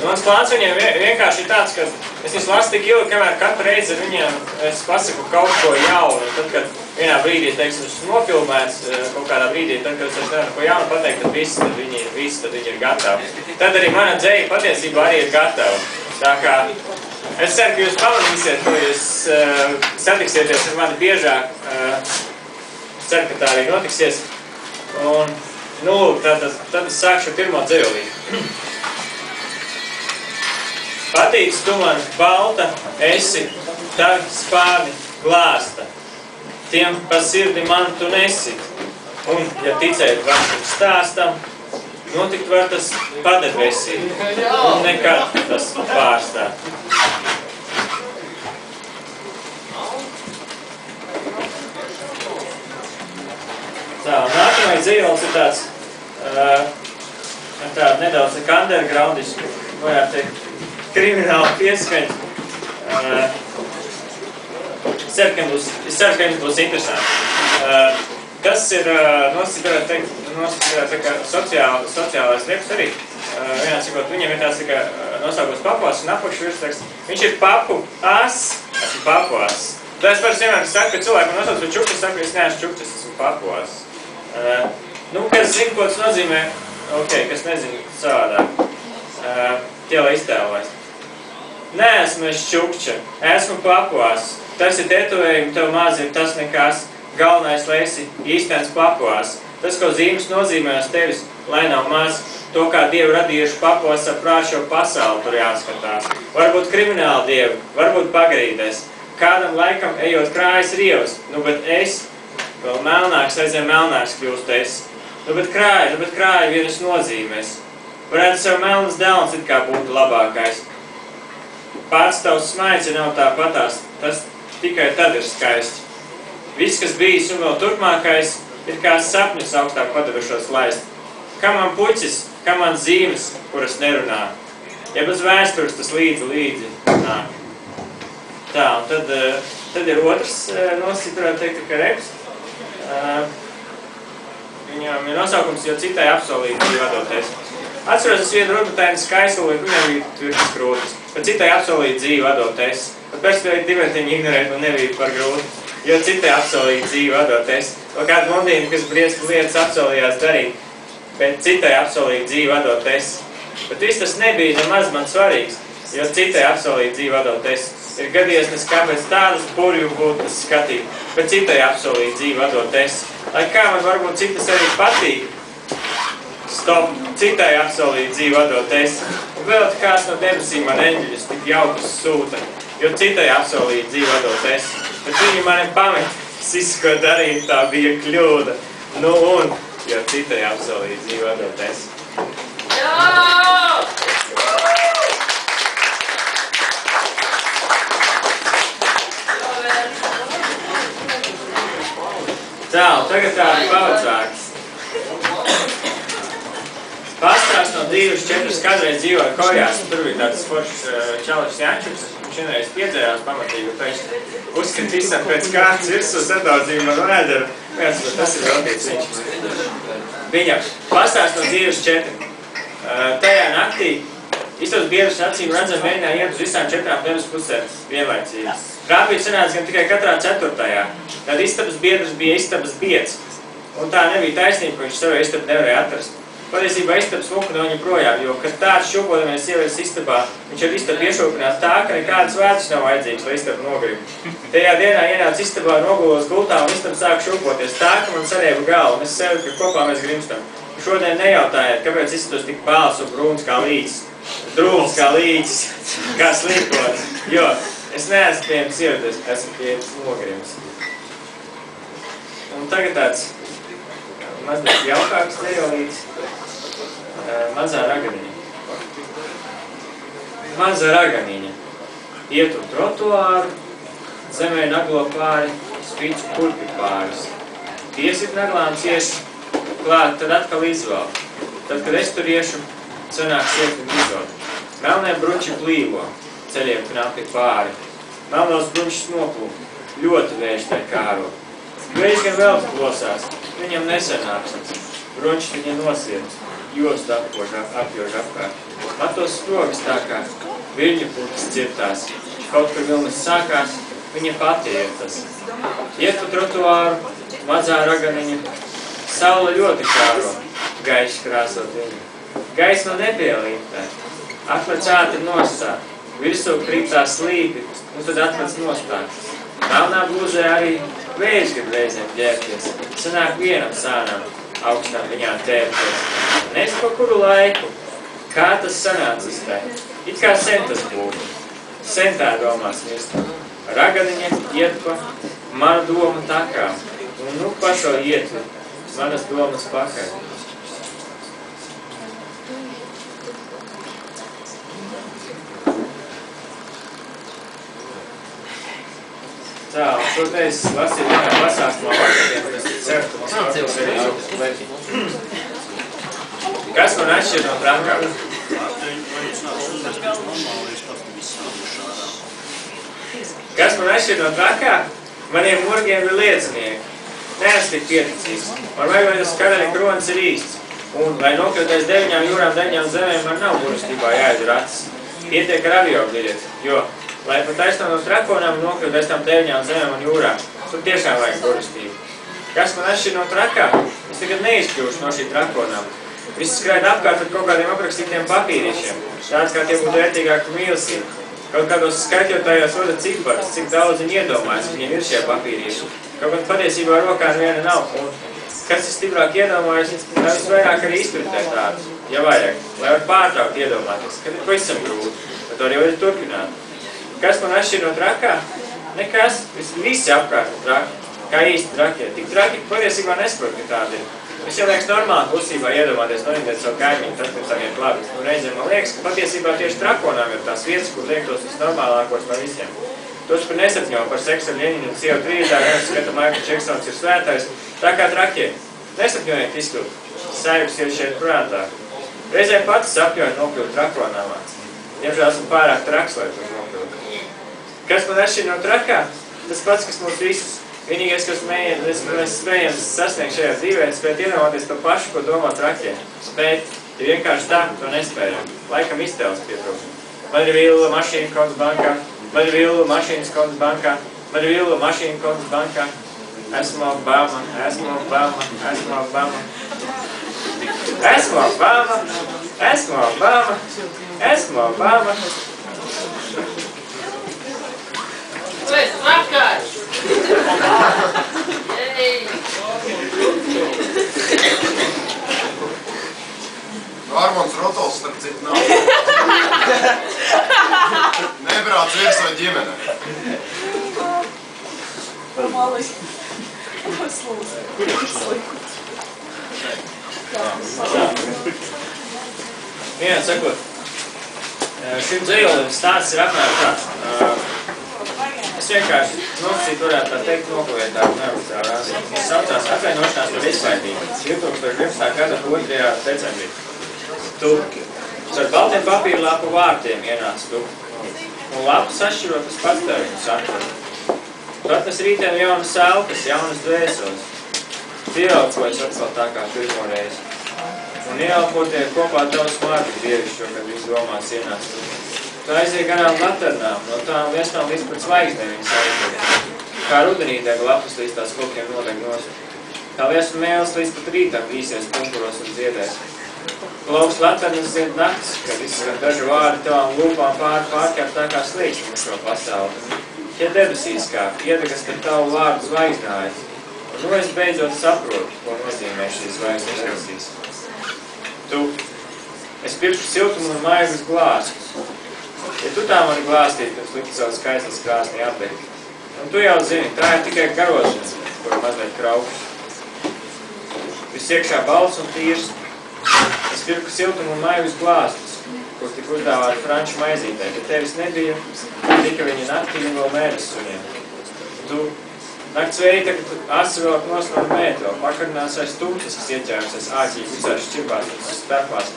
mans plāns viņiem vienkārši ir tāds, ka es visu lasu tik ilgi, kamēr katru reizi ar viņiem es pasaku kaut ko jaunu. Tad, kad vienā brīdī, teiksim, es esmu nofilmēts, kaut kādā brīdī, tad, kad es nevaru ko jaunu pateikt, tad viņi ir gatavi. Tad arī mana dzēja patiesībā arī ir gatava. Tā kā es ceru, ka jūs pamanīsiet, ko jūs satiksieties ar mani biežāk. Es ceru, ka tā arī notiksies. Un, nu, tad es sākšu pirmo dzējolīti. Patīc tu man balta, esi, tavi spārni glāsta. Tiem pa sirdi man tu nesi. Un, ja ticēt var šim stāstam, notikt var tas padebesī. Un nekad tas pārstāt. Tā, nākamais dzīvols ir tāds, nedaudz undergroundisku, varētu teikt, krimināli pieskaņu. Es ceru, ka jums būs interesanti. Kas ir sociālais reps arī. Vienā cikot, viņam ir tāds nosaukos papuas un apakšu virsraksts. Viņš ir papu as, esmu papu as. Tā es parasti vienmēr saku, ka cilvēki man nosauc par čukti, es saku, ka es neesmu čukti, es esmu papu as. Nu, kas zina, ko tas nozīmē, ok, kas nezina savādāk. Tie, lai iztēlojas. Nē, esmu es čukča, esmu papuās. Tas ir tetovējumi, tev maz ir tas nekas. Galvenais, lai esi īstens papuās. Tas, ko zīmes nozīmē uz tevis, lai nav maz. To, kā Dievu radījuši papuās ap prāšo pasauli, tur jāskatās. Varbūt krimināli dievi, varbūt pagrīdēs. Kādam laikam ejot krājas rievas. Nu, bet es, vēl melnāks, aizvien melnāks kļūst es. Nu, bet krāja vienas nozīmēs. Varētu sev melnas delns it kā būtu labākais. Pats tavs smaids, ja nav tāpatās, tas tikai tad ir skaisti. Viss, kas bijis un vēl turpmākais, ir kā sapņus augstāk padevušos laist. Kā man puķis, kā man zīmes, kuras nerunā. Ja bez vēstures tas līdzi nāk. Tā, un tad ir otrs nosciturēt teikt, ka reps. Viņam ir nosaukums, jo citai apsolīt bija vadoties. Atceros, es vienu rudutaini skaistuli, viņam bija tvirtas krūtis. Bet citai apsolīt dzīvi vadoties. Pat perspektīvi diventiņi ignorēt man nebija par grūti. Jo citai apsolīt dzīvi vadoties. Vēl kāda blondīna, kas briesmu lietas apsolījās darīt. Bet citai apsolīt dzīvi vadoties. Bet viss tas nebija nemaz man svarīgs. Jo citai apsolīt dzīvi vadoties. Ir gadījies nes kāpēc tādas burju būtu skatīt. Bet citai apsolīt dzīvi vadoties. Lai kā man varbūt citas arī patīk. Stop, citai apsolīt dzīvi vadoties. Un vēl kāds no debesīm man eņģeļus tik jaukus sūta. Jo citai apsolīt dzīvi vadoties. Bet viņi mani pamet. Viss, ko darīt, tā bija kļūda. Nu un, jo citai apsolīt dzīvi vadoties. Jā! Tā, un tagad tādi pavadzvārds. Pastāst no dzīves četras kādreiz dzīvoja Korejās, un tur bija tāds foršs čališs Jančuks. Viņš vienreiz piedzērās pamatīgi, un viņš uzskat visam pēc kārtas virsū sadaudzīgi man vēderu. Tas ir veltīts viņš. Viņam pastāst no dzīves četri. Tajā naktī istabas biedrs acīm redzam mēģināja iet uz visām četrām debes pusēm vienlaicīgi. Rāpīt sanāca gan tikai katrā ceturtajā. Tad istabas biedrs bija istabas bieds. Un tā nebija taisnība, ka viņš savai istabu nevarēja atrast. Patiesībā istabas muka no viņa projām, jo, kad tāds šūpodamies sievietes istabā, viņš ar istabu iešūpinās tā, ka nekādas vēdus nav vajadzīgs, lai istabu nogrib. Tajā dienā ienāca istabā, nogulos gultā un istabu sāka šūpoties tā, ka man sarieba galva, un es sevi, ka kopā mēs grimstam. Šodien nejautājiet, kāpēc istabas tik bāls un brūns kā līdzis, drūms kā līdzis, kā slīkots, jo es neesmu pieņems sievietes, esmu pieņems nogrims. Un tagad tāds mazliet jaukāks dzējolīts. Mazā raganiņa. Maza raganiņa. Iet un trotuāru, zemē naglo pāri, spīču kurpi pāris. Tiesit naglām cieš, klāt, tad atkal izvēl. Tad, kad es tur iešu, sanāks iet un izvēl. Melnie bruņši plīvo, ceļiem knapi pāri. Melnos bruņšas noplūk, ļoti vējš tai kāro. Vējš gan vēl plosās, viņam nesanāks. Bruņšs viņa nosirds, jostu apjož apkārt. Matu baltos sprogas tā kā viļņu putas cirtās. Kaut kur vilnis sākās, viņa pati ir tas. Iet pa trotuāru, mazā raganiņa, saule ļoti kāro, gaiši krāsot viņu. Gaisma nepielīmtē, atmets ātri nostāk, virsū krītā slīpi, un tad atmets nostāk. Melnā blūzē arī vējš grib reizēm ģērbties, sanāk vienam sānām, augstām viņām tērpties. Nezinu pa kuru laiku, kā tas sanācis tā, it kā sen tas būtu. Sen tā domās mirst. Raganiņa iet pa manu domu takā, un nu pašo iet manas domas pakaļ. Tā, un šoreiz lasīju vienā pasāstumā vakardien, kas ceru, ka mums katrs arī augstu leģi. Kas man atšķir no trakām? Kas man atšķir no trakā? Maniem murgiem ir liecinieki. Neesmu tik pieticīgs. Man vajag, lai tas karaļa kronis ir īsts. Un, lai nokļūties 9 jūrām, 9 zemēm, man nav burstībā jāizdara acis. Pietiek ar avio biļeti, jo, lai pat aizstāv no trakonām nokļūties tam 9 zemēm un jūrām, tur tiešām vajag burstību. Kas man atšķir no trakā? Es tagad neizkļūšu no šī trakonām. Visi skraida apkārt ar kaut kādiem aprakstītiem papīrišiem. Tāds, kā tie būtu vērtīgāki mīlesī. Kaut kādos skaitļotājos roda ciparas, cik daudz viņi iedomājas, viņiem ir šie papīrīši. Kaut gan patiesībā rokā neviena nav. Un kas ir stiprāk iedomājas, tā visvairāk arī izpritē tādus, ja vajag, lai var pārtraukt iedomāties, kad ir pavisam grūti, bet to arī var turpināt. Kas man atšķir no trakā? Nekas, visi apkārt ir traki, kā īsti trakie. Tik traki, ka patiesībā nesaprot, ka tādi ir. Es jau liekas normāli klusībā iedomāties, noņemties savu kaimiņu, tad, kad tam iet labi. Un reizēm man liekas, ka patiesībā tieši trakonām ir tās vietas, kur liek tos visnormālākos no visiem. Tos par nesapņo par seksu ar Ļeņinu un sievu trījotā, skata Maikls Džeksons ir svētais, tā kā trakie. Nesapņojiet izkļūt. Saibs ir šeit prātā. Reizēm pats sapņoju nokļūt trakonāmā. Diemžēl esmu pārāk traks, lai tur nokļūt. Kas man atšķir no trakā? Tas pats, kas mūs visus. Vienīgais, kas mēs spējam sasniegt šajā dzīvē, spēt iedomāties to pašu, ko domā trakie. Spēt, ja vienkārši tā, to nespējam. Laikam iztēles pietrūkst. Man ir villa mašīna kontas bankā, man ir villa mašīnas kontas bankā, man ir villa mašīna kontas bankā. Esmu Obama, esmu Obama, esmu Obama. Esmu Obama, esmu Obama, esmu Obama. Tu esi trakārs! Armonds Rotols, starp citu, nav. Nebrauc virsai ģimenei. Vienā sakot, šim dzējolim stāsts ir apmēram tāds. Es vienkārši nosacīt varētu tā teikt nokavēt tādu neoficiālu rāzību. Tas saucās atvainošanās par izklaidību. 2011. gada 2. decembrī. Tu ar baltiem papīra lapu vārtiem ienāc tu. Un lapu sašķirot uz pats tev viņu satvara. Tu atnes rītiem jaunas elpas, jaunas dvēseles. Pieelpojas atkal tā kā pirmo reizi. Un ieelpotie kopā tavas mārķi dievišķo, kad viņš domās ienāc tu. Tu aiziet garām laternām, no tām viesnām līdz pat zvaigznēm viņas aiziet. Kā rudenī deg lapas līdz tās kokiem nodeg nost. Kā liesmu mēles līdz pat rītam īsies punkuros un dziedēs. Lauks laternas zied nakts, kad izskan daži vārdi tavām lūpām pārķert tā kā slīkst uz šo pasauli. Tie debesīs kā iedegas, kad tavu vārdu zvaigznāja. Un nu es beidzot saprotu, ko nozīmē šīs zvaigznes debesīs. Tu, es pirkšu siltumu un maigus glāstus. Ja tu tā mani glāstītu, tad likt savu skaistas krāsnī apdegt. Un tu jau zini, tā ir tikai karošana, kuru mazliet kraukšu. Viss iekšā balts un tīrs. Es pirku siltumu un maigus glāstus, kur tik uzdāvāti franču maizītē, bet tevis nebija, tika viņa naktī un vēl mēnesis suņiem. Tu nakts veita, kad asi vēl nos no mētro, pakarinās aiz tūces, kas ieķērusies āķīgi visās šķirbās un starpās.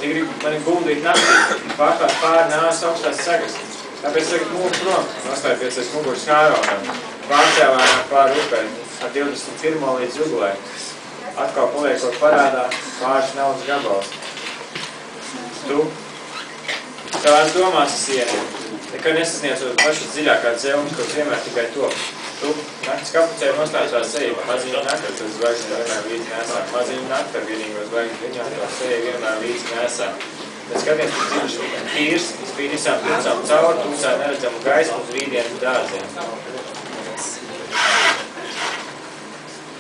Ja gribu mani guldīt naktī, pārklāt pāri nāsas augstās sagas. Tāpēc tagad mūs prom, nostājoties aiz muguras kāronām, pārcēlājumā pāri upē ar 21. līdz jubilē. Atkal paliekot parādā pāris naudas gabals. Tu, Tavās domās siena. Nekad nesasniedzot pašas dziļākā dzelma, kur vienmēr tikai top. Tu naktas kapucē nostājās seju, maziņu nakta, tas zvaigzne vienmēr līdz nesā. Maziņu nakta vienīgo zvaigzne viņā to seju vienmēr līdz nesā. Tad skaties, ka dzīves tīrs, spīd visām tumsām cauri, tumsā neredzamu gaismu uz rītdienas dārziem.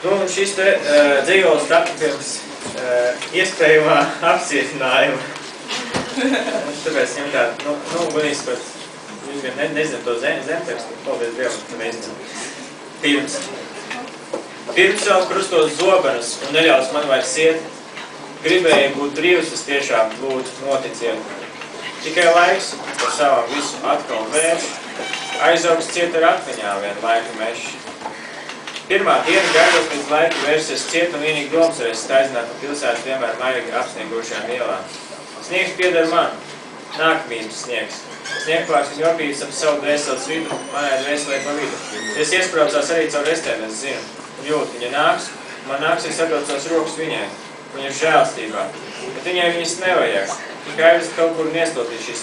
Nu, un šis te dzīvols tapa pirms iespējamā apcietinājuma. Tāpēc viņam tādu, godīs pat, jūs gan nezināt to zemtekstu, paldies Dievam, ka nezināt. Pirms vēl krustos zobenus un neļaus man vairs iet, gribēju būt brīvs, es tiešām lūdzu noticiet. Tikai laiks par savam visu atkal vērš, aizaugs ciet ar atmiņām vien laika meši. Pirmā diena gaidot līdz laika vērsies ciet un vienīgi domas varēs staizināt pa pilsētas vienmēr maigi apsniegušajām ielām. Sniegs pieder man, nākamības sniegs. Sniegpārs un jopības ap savu dvēseles vidu, manai dvēselē pa vidu. Es iespraucās arī caur restēm, es zinu, un jūtu, viņa nāks, man nāksies atdot savas rokas viņai, viņa žēlstībā. Bet viņai viņas nevajag. Tikai es kaut kur niestotīs šīs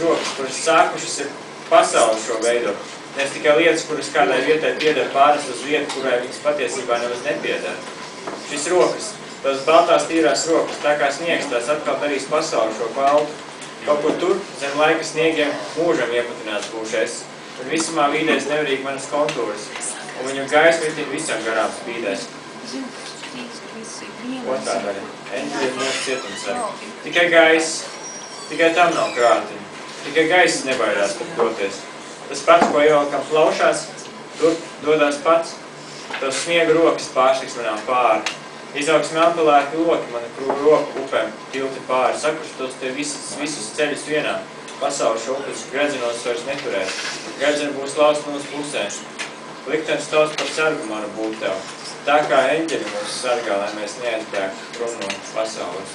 rokas, kuras sākušas ir pasauli šo veidu. Nes tikai lietas, kuras kādai vietai pieder pāris uz vietu, kurai viņas patiesībā nemaz nepieder. Šīs rokas, tās baltās tīrās rokas, tā kā sniegs, tās atkal darīs pasauli šo baltu. Kaut kur tur, zem laika sniegiem, mūžam iepatināts būšu es. Un visumā vīdēs nevarīgi manas kontūras, un viņu gaismu visam garām spīdēs. Otrā daļa. Eņģeļi ir mūsu cietumsargi. Tikai gaiss, tikai tam nav krātiņa. Tikai gaiss nebaidās pat doties. Tas pats, ko ievelkam plaušās, tur dodās pats. Tos sniega rokas pārsliks manām pāri. Izaugs melnpilēki loki, mani roku upēm tilti pāri. Sakuši tos te visus ceļus vienā. Pasaules šo upes gredzinos vairs neturēs. Gredzeni būs lausts mūsu pusē. Liktenis tavs par sargu manu būt tev. Tā kā eņģeļi mūs sargā, lai mēs neaizbēgtu prom no pasaules.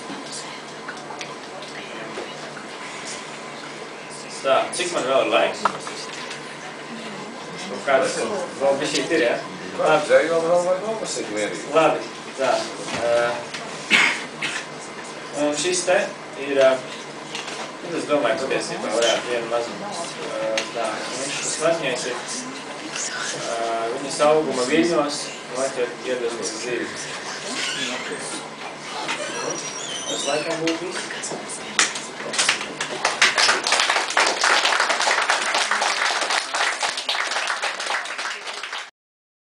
Tā, cik man vēl ir laiks? Kādas vēl bišķīt ir, ja? Labi, dzējo vēl vai nomasīt mierīgi? Labi, tā. Un šis te ir, es domāju, patiesībā varētu vienu mazumu. Tā, šis maziņais ir viņas auguma viļņos, lai te iedvest uz dzīvi. Tas laikam būtu viss.